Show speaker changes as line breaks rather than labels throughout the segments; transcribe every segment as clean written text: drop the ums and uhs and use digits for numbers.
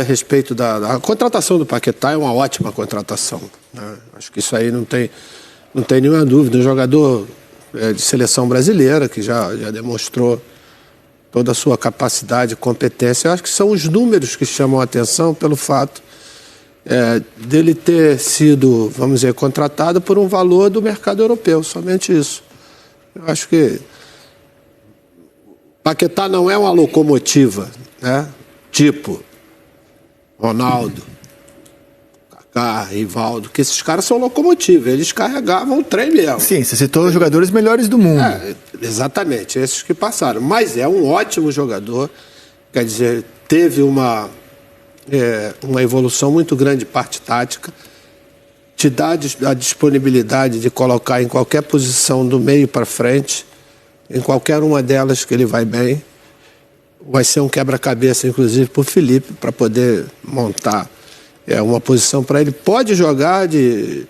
A respeito da contratação do Paquetá, é uma ótima contratação, né? Acho que isso aí não tem nenhuma dúvida. Um jogador de seleção brasileira, que já demonstrou toda a sua capacidade e competência. Eu acho que são os números que chamam a atenção pelo fato dele ter sido, vamos dizer, contratado por um valor do mercado europeu, somente isso. Eu acho que Paquetá não é uma locomotiva, né? Tipo Ronaldo, Kaká, Rivaldo, que esses caras são locomotivas, eles carregavam o trem mesmo.
Sim, você citou os jogadores melhores do mundo.
Exatamente, esses que passaram. Mas é um ótimo jogador, quer dizer, teve uma evolução muito grande de parte tática, te dá a disponibilidade de colocar em qualquer posição do meio para frente, em qualquer uma delas que ele vai bem. Vai ser um quebra-cabeça, inclusive, para o Felipe, para poder montar uma posição para ele. Pode jogar de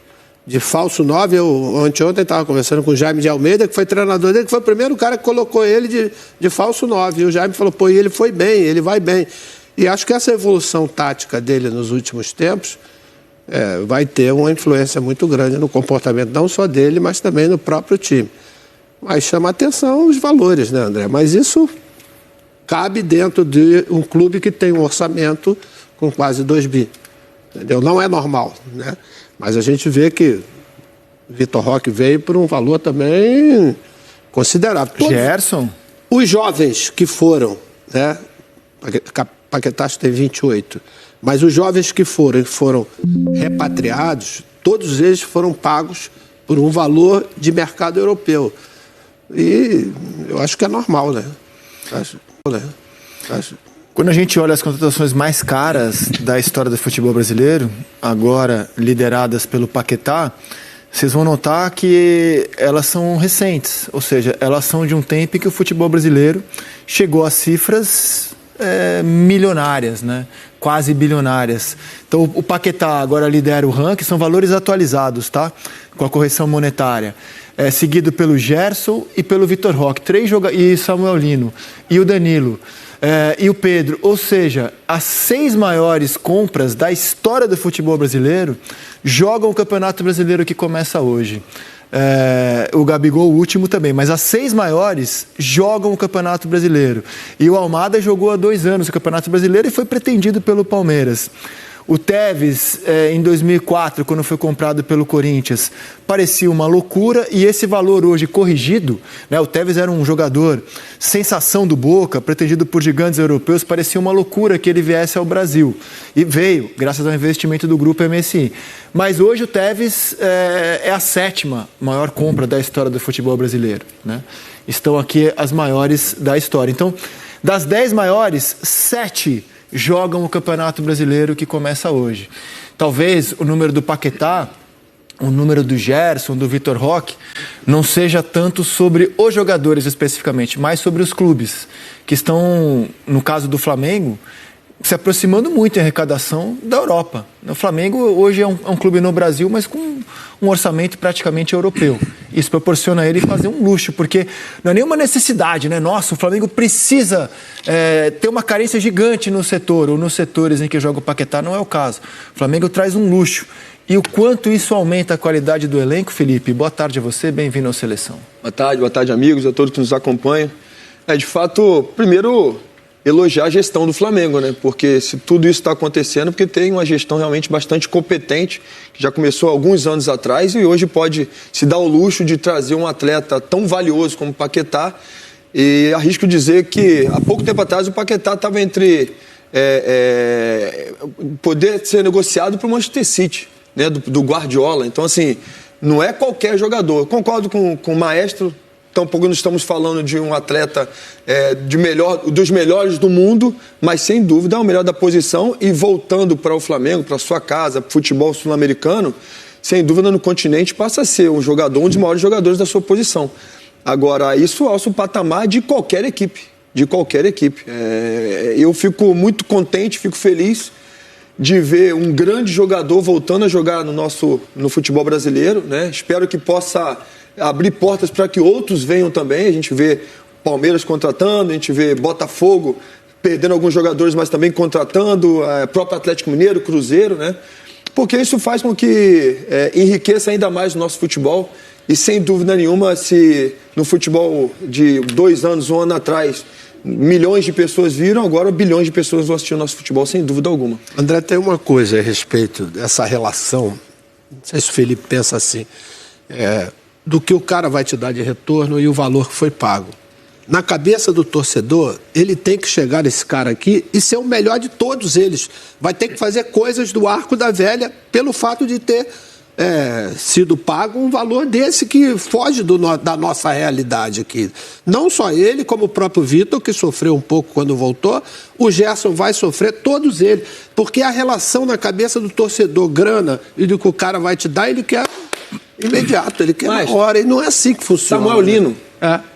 falso 9. Eu ontem estava conversando com o Jaime de Almeida, que foi treinador dele, que foi o primeiro cara que colocou ele de falso 9. E o Jaime falou, ele foi bem, ele vai bem. E acho que essa evolução tática dele nos últimos tempos vai ter uma influência muito grande no comportamento, não só dele, mas também no próprio time. Mas chama a atenção os valores, né, André? Mas isso cabe dentro de um clube que tem um orçamento com quase 2 bi. Entendeu? Não é normal, né? Mas a gente vê que o Vitor Roque veio por um valor também considerável.
Gerson?
Os jovens que foram, né? Paquetá tem 28, mas os jovens que foram repatriados, todos eles foram pagos por um valor de mercado europeu. E eu acho que é normal, né?
Quando a gente olha as contratações mais caras da história do futebol brasileiro, agora lideradas pelo Paquetá, vocês vão notar que elas são recentes, ou seja, elas são de um tempo em que o futebol brasileiro chegou a cifras milionárias, né? Quase bilionárias. Então o Paquetá agora lidera o ranking, são valores atualizados, tá? Com a correção monetária. Seguido pelo Gerson e pelo Vitor Roque, e Samuel Lino, e o Danilo, e o Pedro. Ou seja, as 6 maiores compras da história do futebol brasileiro jogam o Campeonato Brasileiro que começa hoje. O Gabigol, o último também, mas as 6 maiores jogam o Campeonato Brasileiro. E o Almada jogou há 2 anos o Campeonato Brasileiro e foi pretendido pelo Palmeiras. O Tevez, em 2004, quando foi comprado pelo Corinthians, parecia uma loucura, e esse valor hoje corrigido, né, o Tevez era um jogador sensação do Boca, pretendido por gigantes europeus, parecia uma loucura que ele viesse ao Brasil. E veio, graças ao investimento do grupo MSI. Mas hoje o Tevez é a 7ª maior compra da história do futebol brasileiro, né? Estão aqui as maiores da história. Então, das 10 maiores, 7 jogam o Campeonato Brasileiro que começa hoje. Talvez o número do Paquetá, o número do Gerson, do Vitor Roque, não seja tanto sobre os jogadores especificamente, mas sobre os clubes, que estão, no caso do Flamengo, se aproximando muito em arrecadação da Europa. O Flamengo hoje é um clube no Brasil, mas com um orçamento praticamente europeu. Isso proporciona a ele fazer um luxo, porque não é nenhuma necessidade, né? Nossa, o Flamengo precisa ter uma carência gigante no setor, ou nos setores em que joga o Paquetá, não é o caso. O Flamengo traz um luxo. E o quanto isso aumenta a qualidade do elenco, Felipe? Boa tarde a você, bem-vindo ao Seleção.
Boa tarde, amigos, a todos que nos acompanham. De fato, primeiro, elogiar a gestão do Flamengo, né? Porque se tudo isso está acontecendo, porque tem uma gestão realmente bastante competente, que já começou há alguns anos atrás e hoje pode se dar o luxo de trazer um atleta tão valioso como o Paquetá. E arrisco dizer que há pouco tempo atrás o Paquetá estava entre poder ser negociado para o Manchester City, né? Do Guardiola. Então, assim, não é qualquer jogador. Concordo com o Maestro. Tampouco não estamos falando de um atleta dos melhores do mundo, mas sem dúvida é o melhor da posição. E voltando para o Flamengo, para a sua casa, para o futebol sul-americano, sem dúvida no continente passa a ser um dos maiores jogadores da sua posição. Agora, isso alça o patamar de qualquer equipe. Eu fico muito contente, fico feliz de ver um grande jogador voltando a jogar no futebol brasileiro, né? Espero que possa abrir portas para que outros venham também. A gente vê Palmeiras contratando, a gente vê Botafogo perdendo alguns jogadores, mas também contratando, próprio Atlético Mineiro, Cruzeiro, né? Porque isso faz com que enriqueça ainda mais o nosso futebol. E sem dúvida nenhuma, se no futebol de 2 anos, 1 ano atrás, milhões de pessoas viram, agora bilhões de pessoas vão assistir o nosso futebol, sem dúvida alguma.
André, tem uma coisa a respeito dessa relação, não sei se o Felipe pensa assim, do que o cara vai te dar de retorno e o valor que foi pago. Na cabeça do torcedor, ele tem que chegar esse cara aqui e ser o melhor de todos eles. Vai ter que fazer coisas do arco da velha pelo fato de ter sido pago um valor desse que foge da nossa realidade aqui. Não só ele, como o próprio Vitor, que sofreu um pouco quando voltou, o Gerson vai sofrer, todos eles. Porque a relação na cabeça do torcedor, grana, e do que o cara vai te dar, ele quer imediato, ele quer na hora, e não é assim que funciona.
Samuel Lino.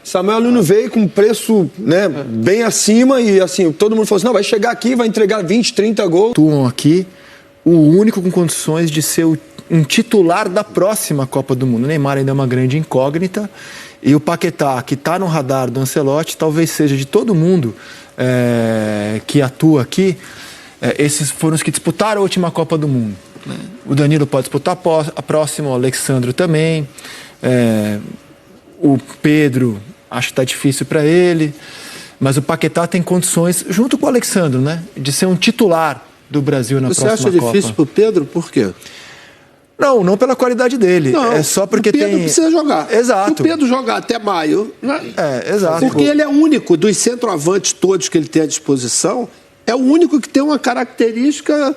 Samuel Lino veio com preço, né, bem acima e assim, todo mundo falou assim, não, vai chegar aqui, vai entregar 20, 30 gols.
Atuam aqui, o único com condições de ser um titular da próxima Copa do Mundo. O Neymar ainda é uma grande incógnita e o Paquetá, que está no radar do Ancelotti, talvez seja de todo mundo que atua aqui, esses foram os que disputaram a última Copa do Mundo. O Danilo pode disputar a próxima, o Alexandro também, o Pedro, acho que está difícil para ele, mas o Paquetá tem condições, junto com o Alexandro, né, de ser um titular do Brasil na próxima Copa.
Você acha difícil para o Pedro? Por quê?
Não pela qualidade dele.
Não,
é só porque
o Pedro precisa jogar.
Exato.
Se o Pedro jogar até maio... Né?
Exato.
Porque ele é o único dos centroavantes todos que ele tem à disposição, é o único que tem uma característica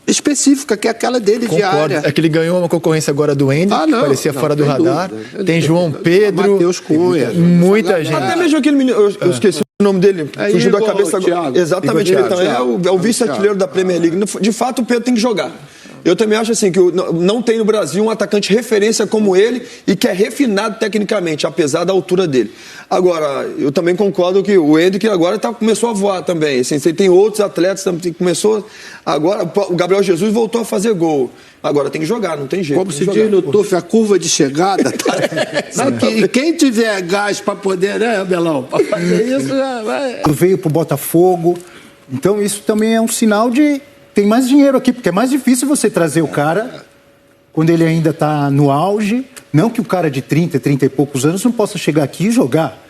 específica, que é aquela dele diária.
É que ele ganhou uma concorrência agora do Ender, que parecia fora do radar. Tem João Pedro,
Matheus Cunha,
muita gente.
Até mesmo aquele menino, eu esqueci o nome dele, fugiu da cabeça agora.
Thiago.
Exatamente, ele também é o vice-artilheiro da Premier League. De fato, o Pedro tem que jogar. Eu também acho assim que não tem no Brasil um atacante referência como ele e que é refinado tecnicamente, apesar da altura dele. Agora, eu também concordo que o Hendrick agora começou a voar também. Assim, você tem outros atletas que começou agora. O Gabriel Jesus voltou a fazer gol. Agora tem que jogar, não tem jeito.
Como se diz no TUF, a curva de chegada. E quem tiver gás para poder, né, Belão? Para fazer isso, já vai.
Veio para o Botafogo. Então, isso também é um sinal de. Tem mais dinheiro aqui, porque é mais difícil você trazer o cara quando ele ainda está no auge. Não que o cara de 30 e poucos anos não possa chegar aqui e jogar,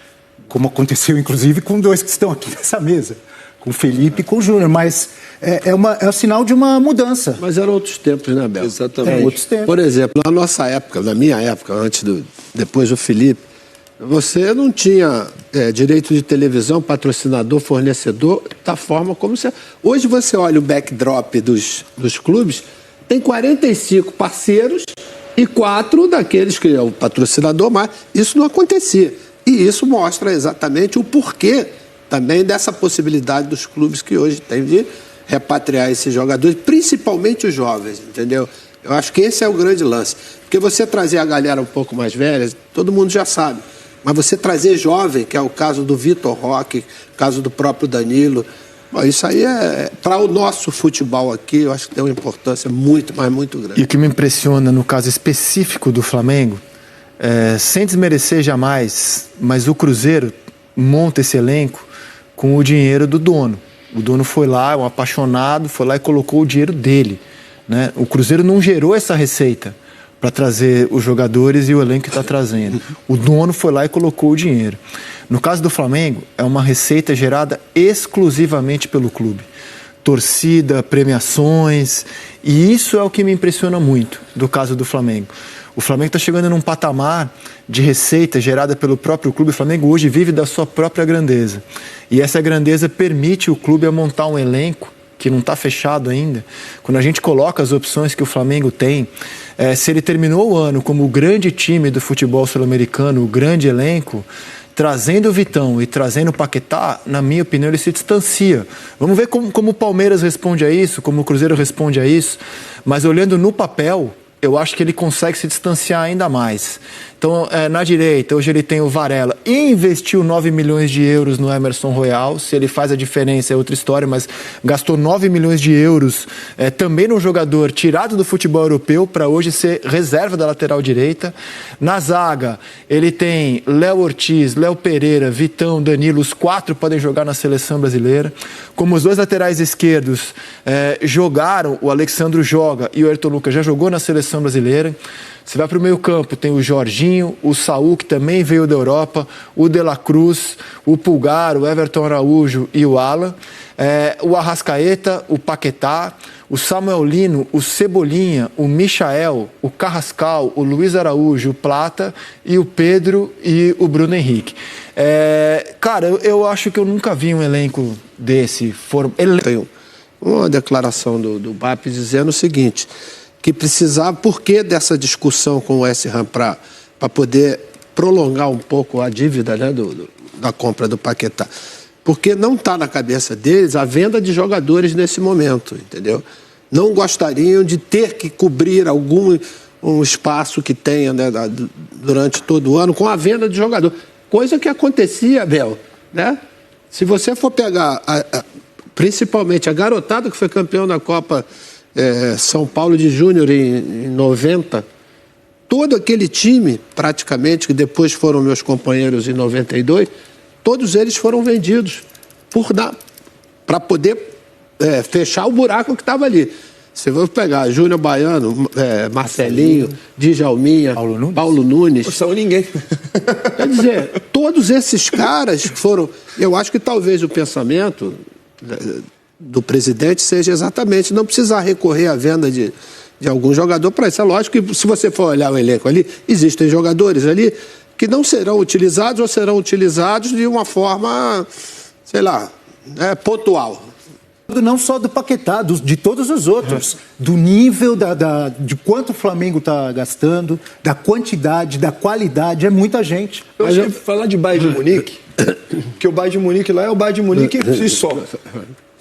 como aconteceu, inclusive, com 2 que estão aqui nessa mesa, com o Felipe e com o Júnior. Mas é um sinal de uma mudança.
Mas eram outros tempos, né, Bel?
Exatamente.
Outros tempos.
Por exemplo, na nossa época, na minha época, depois do Felipe, você não tinha direito de televisão, patrocinador, fornecedor, da forma como você... Hoje você olha o backdrop dos clubes, tem 45 parceiros e 4 daqueles que é o patrocinador, mas isso não acontecia. E isso mostra exatamente o porquê também dessa possibilidade dos clubes que hoje têm de repatriar esses jogadores, principalmente os jovens, entendeu? Eu acho que esse é o grande lance. Porque você trazer a galera um pouco mais velha, todo mundo já sabe. Mas você trazer jovem, que é o caso do Vitor Roque, o caso do próprio Danilo, bom, isso aí para o nosso futebol aqui, eu acho que tem uma importância muito, mas muito grande.
E o que me impressiona no caso específico do Flamengo, sem desmerecer jamais, mas o Cruzeiro monta esse elenco com o dinheiro do dono. O dono foi lá, um apaixonado, foi lá e colocou o dinheiro dele, né? O Cruzeiro não gerou essa receita para trazer os jogadores e o elenco que está trazendo. O dono foi lá e colocou o dinheiro. No caso do Flamengo, é uma receita gerada exclusivamente pelo clube. Torcida, premiações, e isso é o que me impressiona muito do caso do Flamengo. O Flamengo está chegando num patamar de receita gerada pelo próprio clube. O Flamengo hoje vive da sua própria grandeza. E essa grandeza permite o clube a montar um elenco que não está fechado ainda. Quando a gente coloca as opções que o Flamengo tem, se ele terminou o ano como o grande time do futebol sul-americano, o grande elenco, trazendo o Vitão e trazendo o Paquetá, na minha opinião, ele se distancia. Vamos ver como o Palmeiras responde a isso, como o Cruzeiro responde a isso, mas olhando no papel, eu acho que ele consegue se distanciar ainda mais. Então, na direita, hoje ele tem o Varela. Investiu 9 milhões de euros no Emerson Royal. Se ele faz a diferença é outra história, mas gastou 9 milhões de euros também num jogador tirado do futebol europeu para hoje ser reserva da lateral direita. Na zaga, ele tem Léo Ortiz, Léo Pereira, Vitão, Danilo. Os 4 podem jogar na seleção brasileira. Como os 2 laterais esquerdos jogaram, o Alexandro joga e o Ayrton Lucas já jogou na seleção brasileira. Você vai para o meio campo, tem o Jorginho, o Saúl, que também veio da Europa, o De La Cruz, o Pulgar, o Everton Araújo e o Alan, o Arrascaeta, o Paquetá, o Samuel Lino, o Cebolinha, o Michael, o Carrascal, o Luiz Araújo, o Plata e o Pedro e o Bruno Henrique. Cara, eu acho que eu nunca vi um elenco desse.
Tem uma declaração do BAP dizendo o seguinte, que precisava, por que dessa discussão com o West Ham para poder prolongar um pouco a dívida, né, da compra do Paquetá? Porque não está na cabeça deles a venda de jogadores nesse momento, entendeu? Não gostariam de ter que cobrir um espaço que tenha, né, durante todo o ano com a venda de jogador. Coisa que acontecia, Abel, né? Se você for pegar, principalmente a garotada que foi campeão da Copa São Paulo de Júnior em 90, todo aquele time, praticamente, que depois foram meus companheiros em 92, todos eles foram vendidos para poder fechar o buraco que estava ali. Você vai pegar Júnior Baiano, Marcelinho, Djalminha, Paulo Nunes.
Não são ninguém.
Quer dizer, todos esses caras foram... Eu acho que talvez o pensamento do presidente seja exatamente não precisar recorrer à venda de algum jogador para isso. É lógico que se você for olhar o elenco ali, existem jogadores ali que não serão utilizados ou serão utilizados de uma forma, sei lá, pontual.
Não só do Paquetá, de todos os outros. Do nível, de quanto o Flamengo está gastando, da quantidade, da qualidade, é muita gente.
Eu acho que falar de Bayern de Munique, que o Bayern de Munique lá é o Bayern de Munique e só.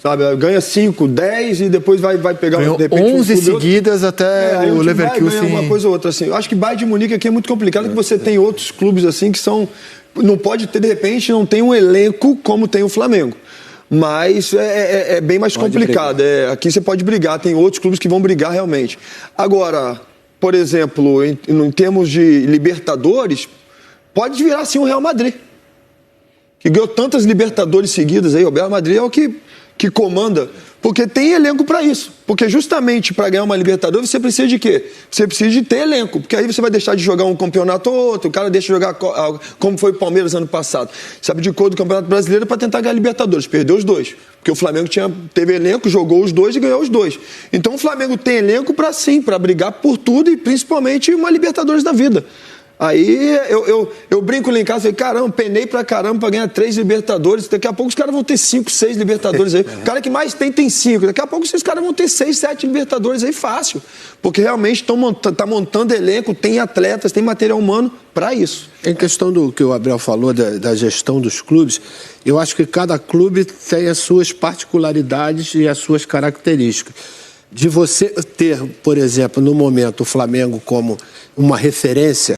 Sabe, ganha 5, 10 e depois vai pegar...
Ganhou 11 seguidas até o Leverkusen.
Vai uma coisa ou outra, assim. Eu acho que Bayern de Munique aqui é muito complicado, que você tem outros clubes assim que são... Não pode ter, de repente, não tem um elenco como tem o Flamengo. Mas é bem mais complicado. Aqui você pode brigar, tem outros clubes que vão brigar realmente. Agora, por exemplo, em termos de Libertadores, pode virar assim o Real Madrid, que ganhou tantas Libertadores seguidas aí. O Real Madrid é o que comanda, porque tem elenco para isso. Porque justamente para ganhar uma Libertadores você precisa de quê? Você precisa de ter elenco, porque aí você vai deixar de jogar um campeonato ou outro, o cara deixa de jogar como foi o Palmeiras ano passado. Se abdicou do Campeonato Brasileiro para tentar ganhar Libertadores, perdeu os dois, porque o Flamengo teve elenco, jogou os dois e ganhou os dois. Então o Flamengo tem elenco para sim, para brigar por tudo e principalmente uma Libertadores da vida. Aí eu brinco lá em casa, falei, caramba, penei pra caramba pra ganhar 3 Libertadores, daqui a pouco os caras vão ter 5, 6 Libertadores aí. O cara que mais tem 5, daqui a pouco esses caras vão ter 6, 7 Libertadores aí fácil, porque realmente tá montando elenco, tem atletas, tem material humano para isso.
Em questão do que o Abel falou da gestão dos clubes, eu acho que cada clube tem as suas particularidades e as suas características. De você ter, por exemplo, no momento o Flamengo como uma referência